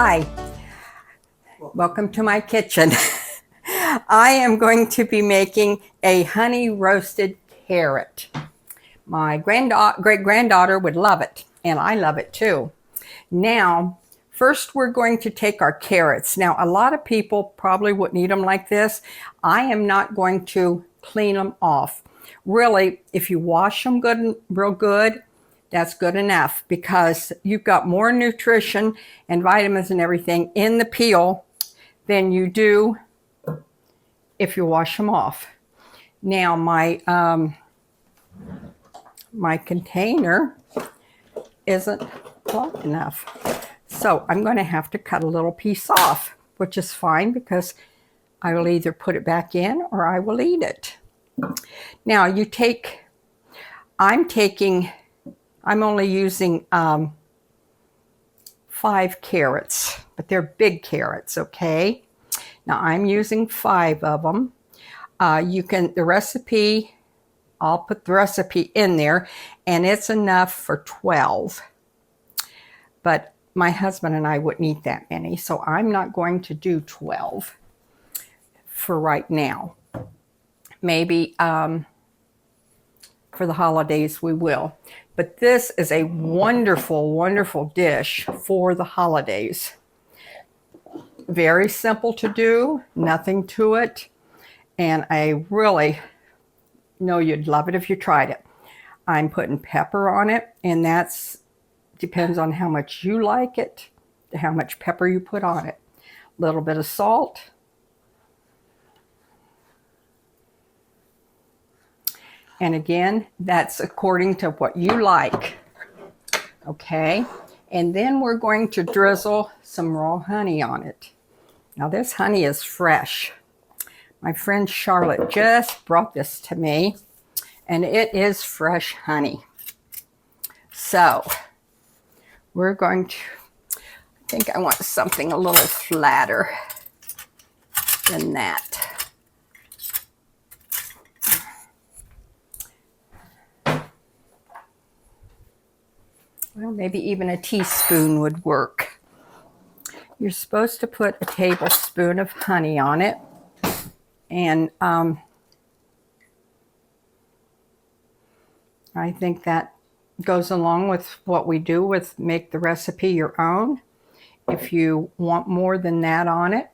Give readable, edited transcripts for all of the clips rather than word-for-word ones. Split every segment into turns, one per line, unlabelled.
Hi, welcome to my kitchen. I am going to be making a honey roasted carrot. My great-granddaughter would love it, and I love it too. Now, first we're going to take our carrots. Now, a lot of people probably wouldn't eat them like this. I am not going to clean them off. Really, if you wash them real good, that's good enough, because you've got more nutrition and vitamins and everything in the peel than you do if you wash them off. Now my container isn't long enough, so I'm going to have to cut a little piece off, which is fine because I will either put it back in or I will eat it. Now I'm only using 5 carrots, but they're big carrots, okay? Now I'm using 5 of them. The recipe, I'll put the recipe in there, and it's enough for 12. But my husband and I wouldn't eat that many, so I'm not going to do 12 for right now. Maybe for the holidays we will. But this is a wonderful, wonderful dish for the holidays. Very simple to do, nothing to it. And I really know you'd love it if you tried it. I'm putting pepper on it, and that depends on how much you like it, how much pepper you put on it. A little bit of salt. And again, that's according to what you like. Okay, and then we're going to drizzle some raw honey on it. Now this honey is fresh. My friend Charlotte just brought this to me, and it is fresh honey. So we're going to, I think I want something a little flatter than that. Well, maybe even a teaspoon would work. You're supposed to put a tablespoon of honey on it. And I think that goes along with what we do with make the recipe your own. If you want more than that on it,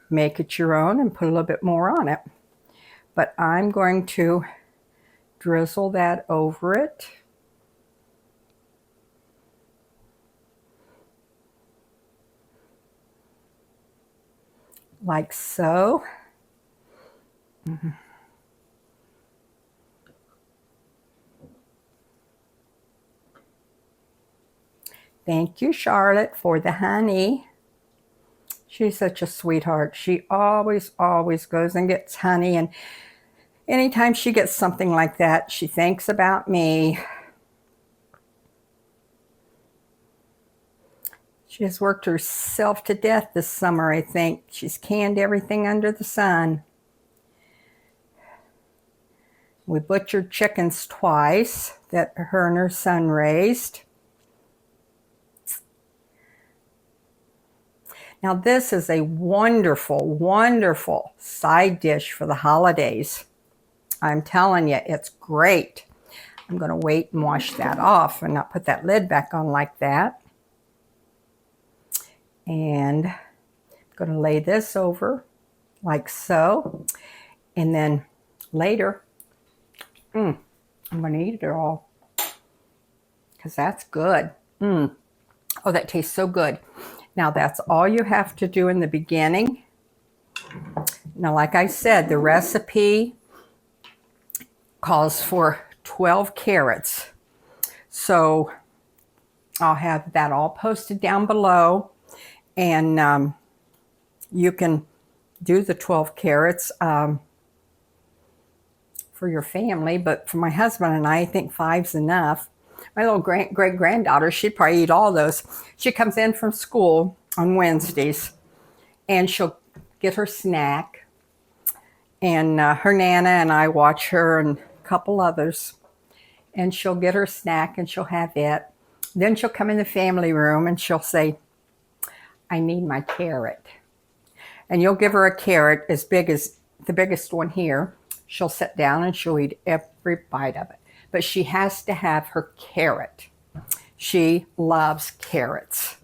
make it your own and put a little bit more on it. But I'm going to drizzle that over it. Like so. Mm-hmm. Thank you, Charlotte, for the honey. She's such a sweetheart. She always goes and gets honey, and anytime she gets something like that, she thinks about me. She has worked herself to death this summer, I think. She's canned everything under the sun. We butchered chickens twice that her and her son raised. Now this is a wonderful, wonderful side dish for the holidays. I'm telling you, it's great. I'm going to wait and wash that off and not put that lid back on like that. And I'm going to lay this over like so. And then later, I'm going to eat it all because that's good. Oh, that tastes so good. Now that's all you have to do in the beginning. Now, like I said, the recipe calls for 12 carrots. So I'll have that all posted down below. And you can do the 12 carrots for your family, but for my husband and I think 5's enough. My little great-granddaughter, she'd probably eat all those. She comes in from school on Wednesdays, and she'll get her snack. And her Nana and I watch her and a couple others. And she'll get her snack, and she'll have it. Then she'll come in the family room, and she'll say, I need my carrot. And you'll give her a carrot as big as the biggest one here. She'll sit down and she'll eat every bite of it. But she has to have her carrot. She loves carrots.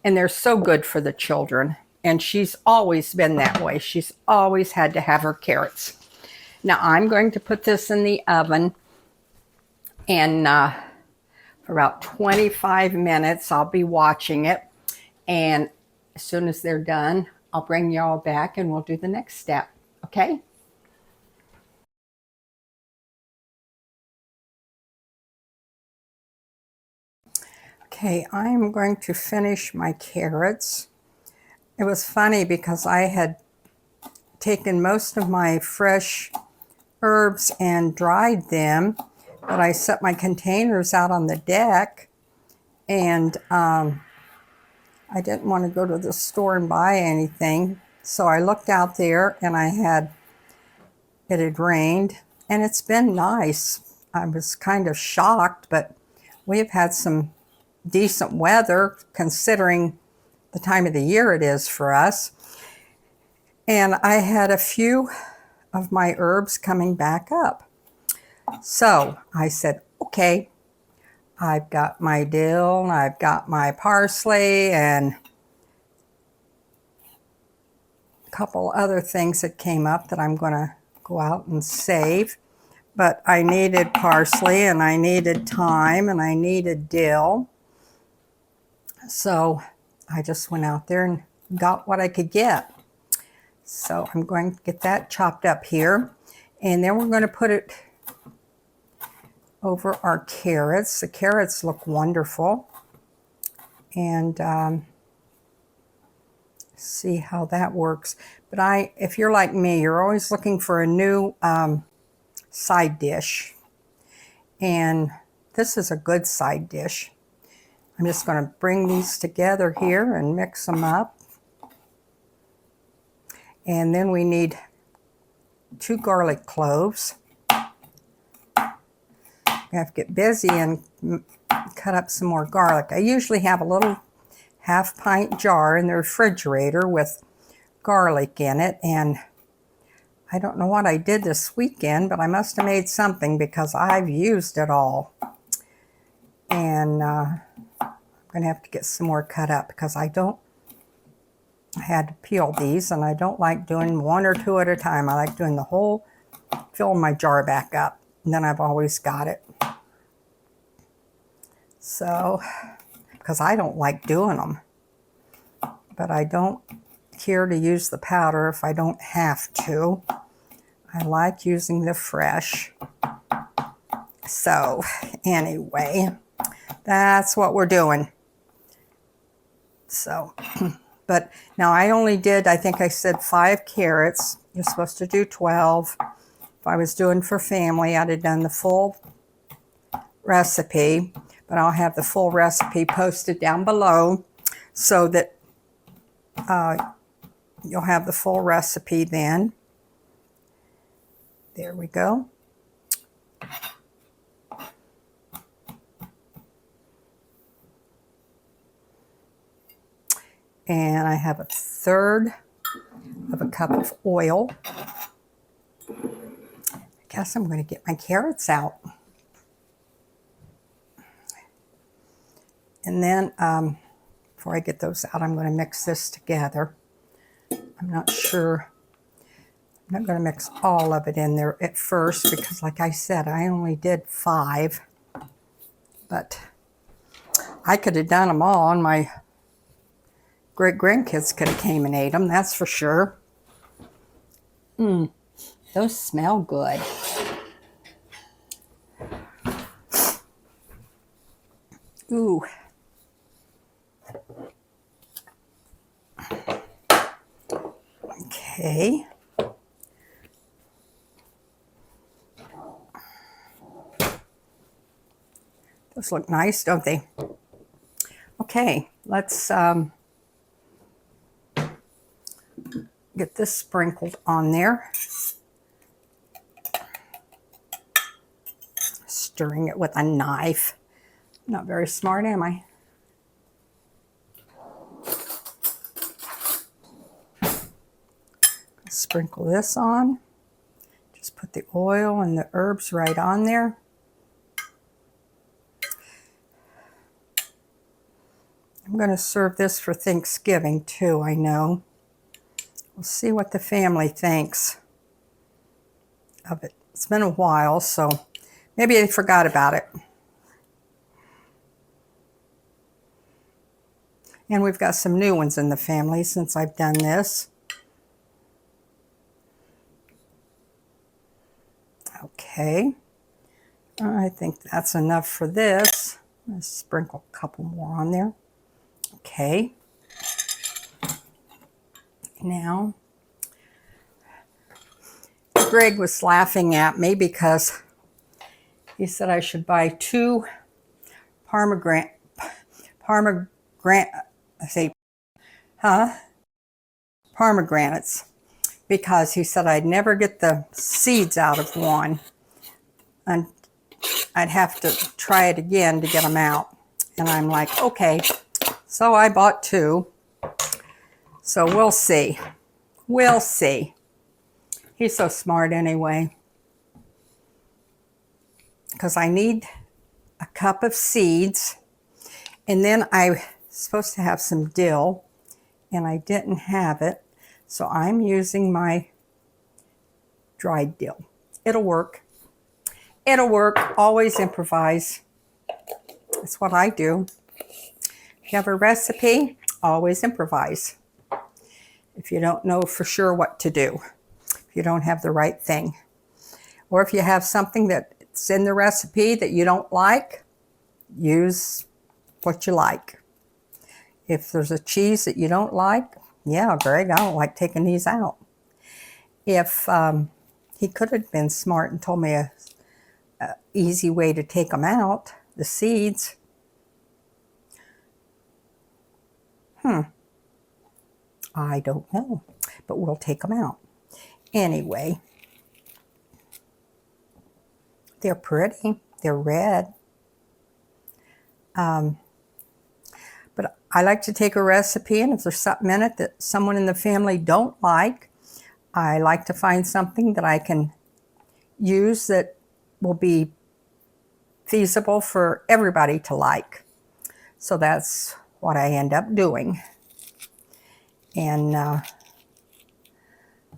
And they're so good for the children. And she's always been that way. She's always had to have her carrots. Now I'm going to put this in the oven, and for about 25 minutes I'll be watching it. And as soon as they're done, I'll bring y'all back and we'll do the next step. Okay? Okay, I'm going to finish my carrots. It was funny because I had taken most of my fresh herbs and dried them, but I set my containers out on the deck, and I didn't want to go to the store and buy anything. So I looked out there and it had rained, and it's been nice. I was kind of shocked, but we have had some decent weather considering the time of the year it is for us. And I had a few of my herbs coming back up. So I said, okay, I've got my dill, and I've got my parsley, and a couple other things that came up that I'm going to go out and save. But I needed parsley, and I needed thyme, and I needed dill. So I just went out there and got what I could get. So I'm going to get that chopped up here. And then we're going to put it over our carrots. The carrots look wonderful. And see how that works. But if you're like me, you're always looking for a new side dish. And this is a good side dish. I'm just going to bring these together here and mix them up. And then we need 2 garlic cloves. I have to get busy and cut up some more garlic. I usually have a little half-pint jar in the refrigerator with garlic in it, and I don't know what I did this weekend, but I must have made something because I've used it all. And I'm going to have to get some more cut up because I had to peel these, and I don't like doing 1 or 2 at a time. I like doing the whole, filling my jar back up, and then I've always got it. So, because I don't like doing them, but I don't care to use the powder if I don't have to. I like using the fresh. So, anyway, that's what we're doing. So, but now I only did, I think I said 5 carrots. You're supposed to do 12. If I was doing for family, I'd have done the full recipe, but I'll have the full recipe posted down below so that you'll have the full recipe then. There we go. And I have 1/3 of a cup of oil. I guess I'm going to get my carrots out. And then before I get those out, I'm going to mix this together. I'm not sure. I'm not going to mix all of it in there at first because, like I said, I only did 5. But I could have done them all, and my great-grandkids could have came and ate them, that's for sure. Those smell good. Ooh. Okay. Those look nice, don't they? Okay, let's get this sprinkled on there. Stirring it with a knife. Not very smart, am I? Sprinkle this on. Just put the oil and the herbs right on there. I'm going to serve this for Thanksgiving too, I know. We'll see what the family thinks of it. It's been a while, so maybe they forgot about it. And we've got some new ones in the family since I've done this. Okay, I think that's enough for this. Let's sprinkle a couple more on there. Okay. Now, Greg was laughing at me because he said I should buy 2 pomegranates because he said I'd never get the seeds out of one and I'd have to try it again to get them out. And I'm like, okay. So I bought 2. So we'll see. We'll see. He's so smart anyway. Because I need a cup of seeds. And then I'm supposed to have some dill. And I didn't have it. So I'm using my dried dill. It'll work. It'll work. Always improvise. That's what I do. If you have a recipe, always improvise. If you don't know for sure what to do, if you don't have the right thing, or if you have something that's in the recipe that you don't like, use what you like. If there's a cheese that you don't like, yeah, Greg, I don't like taking these out. If he could have been smart and told me a easy way to take them out, the seeds. I don't know, but we'll take them out. Anyway, they're pretty. They're red. But I like to take a recipe, and if there's something in it that someone in the family don't like, I like to find something that I can use that will be feasible for everybody to like. So that's what I end up doing. And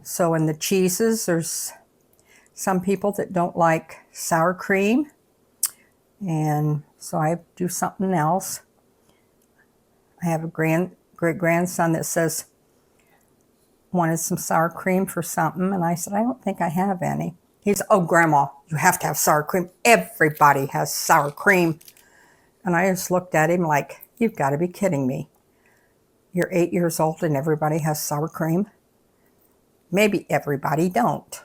so in the cheeses, there's some people that don't like sour cream. And so I do something else. I have a great-grandson that says, wanted some sour cream for something. And I said, I don't think I have any. He said, oh, Grandma, you have to have sour cream. Everybody has sour cream. And I just looked at him like, you've got to be kidding me. You're 8 years old and everybody has sour cream? Maybe everybody don't.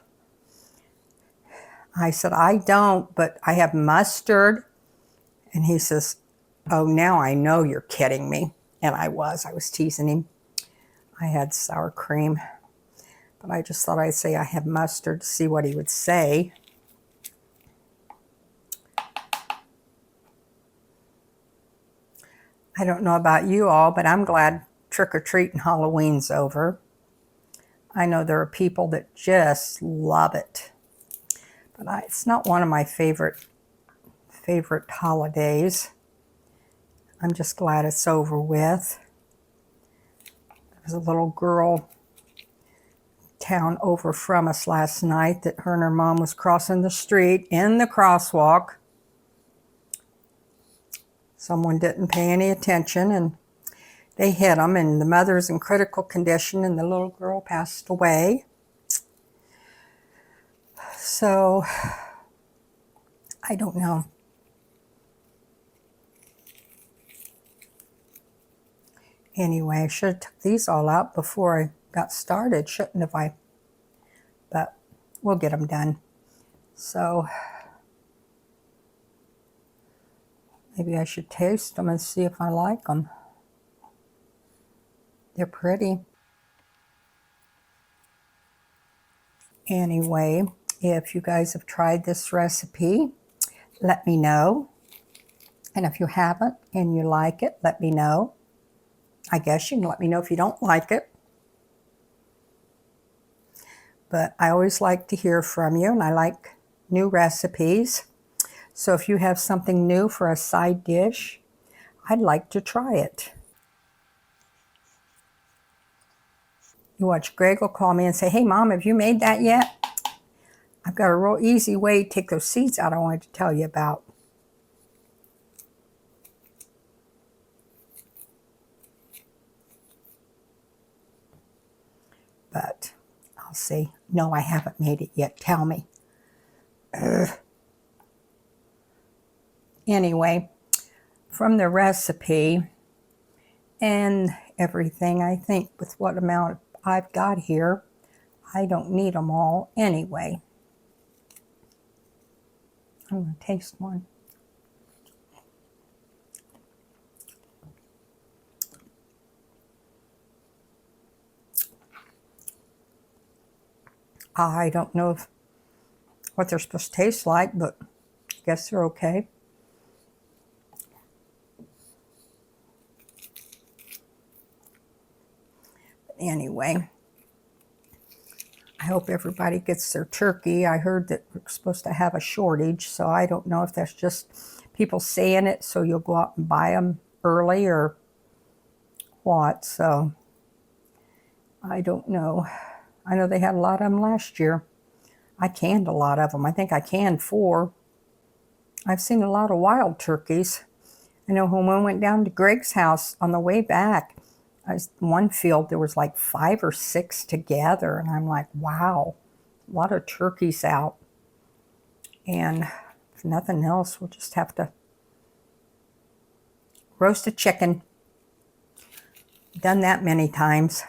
I said, I don't, but I have mustard. And he says, oh, now I know you're kidding me. And I was teasing him. I had sour cream, but I just thought I'd say I have mustard to see what he would say. I don't know about you all, but I'm glad trick-or-treat and Halloween's over. I know there are people that just love it, but it's not one of my favorite holidays. I'm just glad it's over with. There was a little girl town over from us last night that her and her mom was crossing the street in the crosswalk. Someone didn't pay any attention and they hit them, and the mother's in critical condition and the little girl passed away. So, I don't know. Anyway, I should have took these all out before I got started, shouldn't have I? But we'll get them done. So, maybe I should taste them and see if I like them. They're pretty. Anyway, if you guys have tried this recipe, let me know. And if you haven't and you like it, let me know. I guess you can let me know if you don't like it. But I always like to hear from you, and I like new recipes. So if you have something new for a side dish, I'd like to try it. You watch, Greg will call me and say, hey, Mom, have you made that yet? I've got a real easy way to take those seeds out I wanted to tell you about. But I'll say, no, I haven't made it yet. Tell me. Ugh. Anyway, from the recipe and everything, I think with what amount I've got here, I don't need them all anyway. I'm going to taste one. I don't know what they're supposed to taste like, but I guess they're okay. Anyway, I hope everybody gets their turkey. I heard that we're supposed to have a shortage, so I don't know if that's just people saying it so you'll go out and buy them early or what. So I don't know. I know they had a lot of them last year. I canned a lot of them. I think I canned 4. I've seen a lot of wild turkeys. I know when we went down to Greg's house on the way back, one field there was like 5 or 6 together, and I'm like, wow, a lot of turkeys out. And if nothing else, we'll just have to roast a chicken. Done that many times.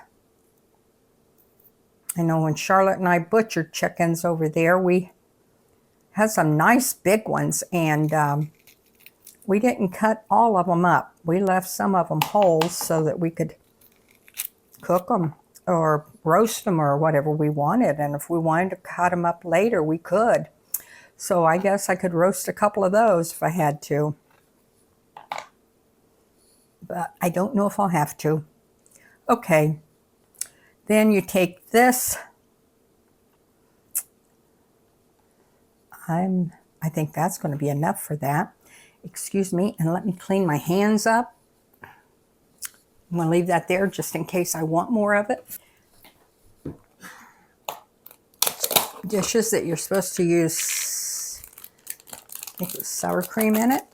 I know when Charlotte and I butchered chickens over there, we had some nice big ones, and we didn't cut all of them up. We left some of them whole so that we could cook them or roast them or whatever we wanted. And if we wanted to cut them up later, we could. So I guess I could roast a couple of those if I had to. But I don't know if I'll have to. Okay. Then you take this. I think that's going to be enough for that. Excuse me, and let me clean my hands up. I'm going to leave that there just in case I want more of it. Dishes that you're supposed to use, I think it was sour cream in it.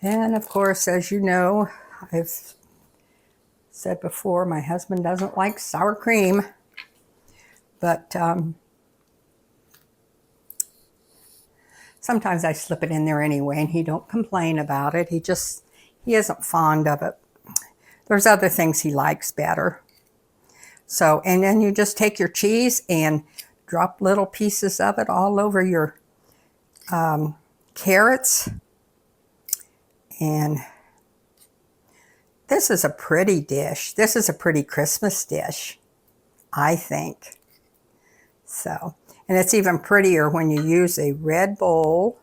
And of course, as you know, I've said before, my husband doesn't like sour cream. But sometimes I slip it in there anyway, and he don't complain about it. He isn't fond of it. There's other things he likes better. So, and then you just take your cheese and drop little pieces of it all over your carrots. And this is a pretty dish. This is a pretty Christmas dish, I think. So, and it's even prettier when you use a red bowl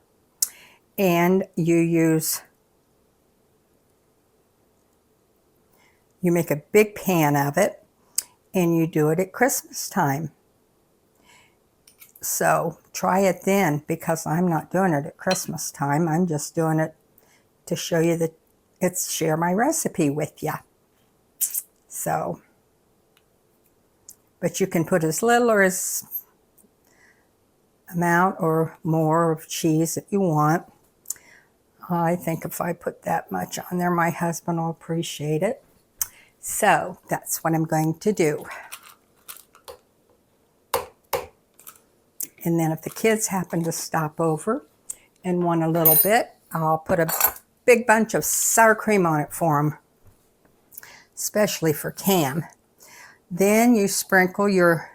and you make a big pan of it, and you do it at Christmas time. So try it then, because I'm not doing it at Christmas time. I'm just doing it to show you that share my recipe with you. So, but you can put as little or as amount or more of cheese that you want. I think if I put that much on there, my husband will appreciate it. So that's what I'm going to do. And then if the kids happen to stop over and want a little bit, I'll put a big bunch of sour cream on it for them, especially for Cam. Then you sprinkle your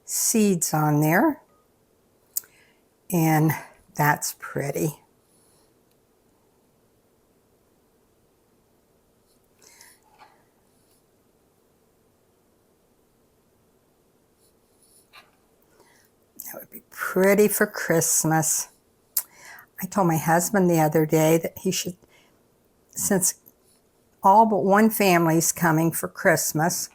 seeds on there, and that's pretty. That would be pretty for Christmas. I told my husband the other day that he should, since all but one family's coming for Christmas,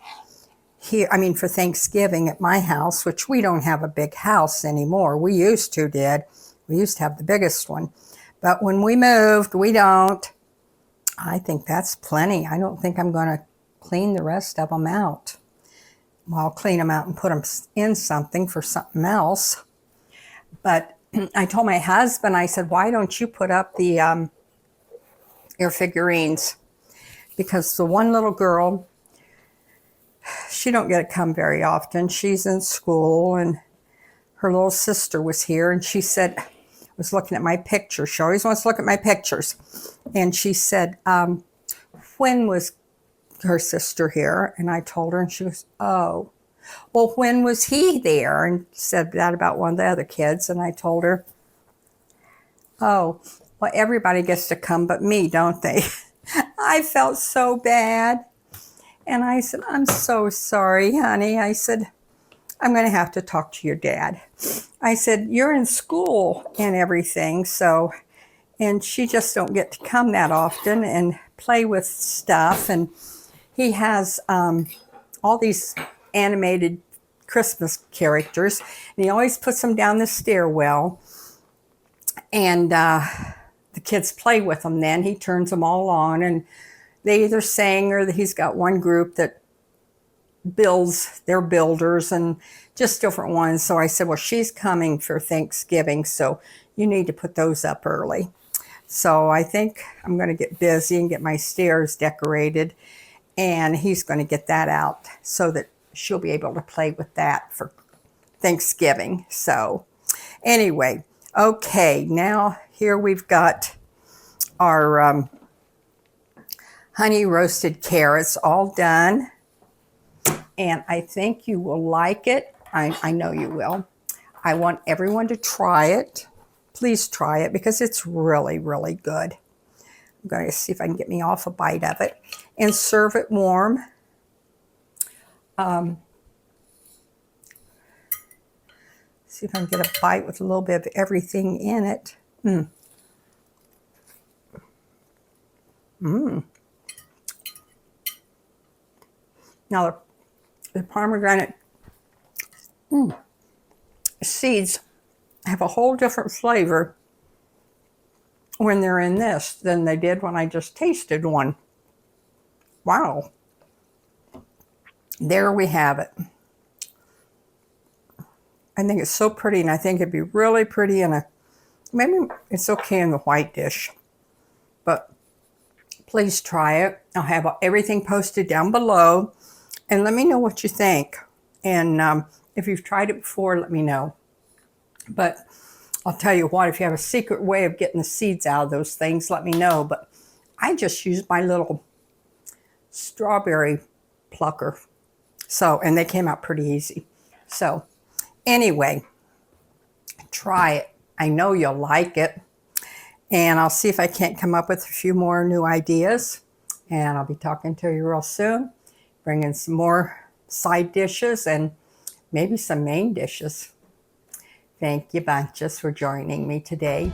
here, I mean for Thanksgiving at my house, which we don't have a big house anymore. We used to did. We used to have the biggest one. But when we moved, we don't. I think that's plenty. I don't think I'm going to clean the rest of them out. Well, I'll clean them out and put them in something for something else. But I told my husband, I said, why don't you put up the your figurines? Because the one little girl, she don't get to come very often. She's in school, and her little sister was here, and she said, was looking at my pictures. She always wants to look at my pictures. And she said, when was her sister here? And I told her, and she goes, oh, well, when was he there? And said that about one of the other kids. And I told her, oh, well, everybody gets to come but me, don't they? I felt so bad. And I said, I'm so sorry, honey. I said, I'm going to have to talk to your dad. I said, you're in school and everything, so, and she just don't get to come that often and play with stuff. And he has all these animated Christmas characters, and he always puts them down the stairwell. And the kids play with them then. He turns them all on, and they either sing or he's got one group that builds, they're builders and just different ones. So I said, well, she's coming for Thanksgiving, so you need to put those up early. So I think I'm going to get busy and get my stairs decorated, and he's going to get that out so that she'll be able to play with that for Thanksgiving. So anyway, okay, now here we've got our honey roasted carrots all done. And I think you will like it. I know you will. I want everyone to try it. Please try it because it's really, really good. I'm going to see if I can get me off a bite of it. And serve it warm. See if I can get a bite with a little bit of everything in it. Now the pomegranate seeds have a whole different flavor when they're in this than they did when I just tasted one. Wow. There we have it. I think it's so pretty, and I think it'd be really pretty in a, maybe it's okay in the white dish, but please try it. I'll have everything posted down below, and let me know what you think. And if you've tried it before, let me know. But I'll tell you what, if you have a secret way of getting the seeds out of those things, let me know. But I just used my little strawberry plucker. So, and they came out pretty easy. So anyway, try it. I know you'll like it. And I'll see if I can't come up with a few more new ideas. And I'll be talking to you real soon, bringing some more side dishes and maybe some main dishes. Thank you bunches for joining me today.